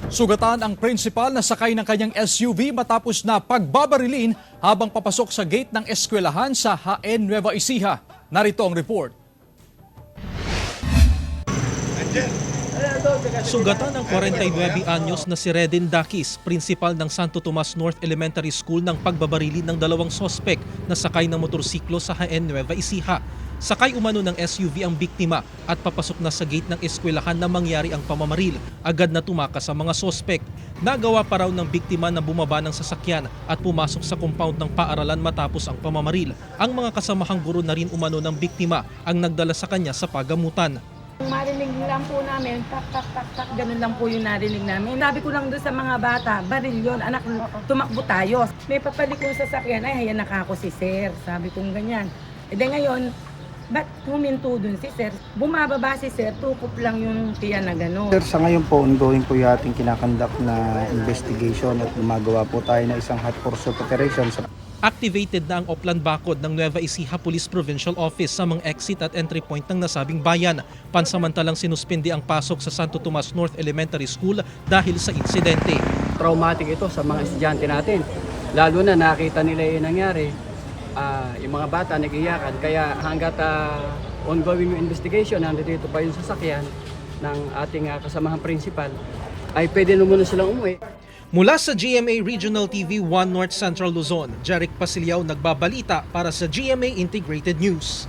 Sugatan ang principal na sakay ng kanyang SUV matapos na pagbabarilin habang papasok sa gate ng eskwelahan sa HN Nueva Ecija. Narito ang report. Sugatan ng 49 anyos na si Redin Dakis, principal ng Santo Tomas North Elementary School ng pagbabarili ng dalawang sospek na sakay ng motorsiklo sa HN Nueva Ecija. Sakay umano ng SUV ang biktima at papasok na sa gate ng eskwelahan na mangyari ang pamamaril. Agad na tumakas sa mga sospek. Nagawa pa raw ng biktima na bumaba ng sasakyan at pumasok sa compound ng paaralan matapos ang pamamaril. Ang mga kasamahang guro na rin umano ng biktima ang nagdala sa kanya sa pagamutan. Marinig lang po namin, tak, tak, tak, tak, ganun lang po yung narinig namin. Sabi ko lang doon sa mga bata, baril yun, anak, tumakbo tayo. May papalik kong sasakyan, ay hayan nakako si sir, sabi kong ganyan. E de ngayon, ba't huminto dun si sir? Bumababa si sir, tukop lang yung tiyan na gano'n. Sir, sa ngayon po, ongoing po yung ating kinakandak na investigation at gumagawa po tayo ng isang hot pursuit operation sa Activated na ang Oplan Bacod ng Nueva Ecija Police Provincial Office sa mga exit at entry point ng nasabing bayan. Pansamantalang sinuspindi ang pasok sa Santo Tomas North Elementary School dahil sa insidente. Traumatic ito sa mga estudyante natin. Lalo na nakita nila yung nangyari, yung mga bata nag-iyakan. Kaya hanggat ongoing yung investigation, nandito pa yung sasakyan ng ating kasamahang principal, ay pwede na muna silang umuwi. Mula sa GMA Regional TV 1 North Central Luzon, Jeric Pasiliao nagbabalita para sa GMA Integrated News.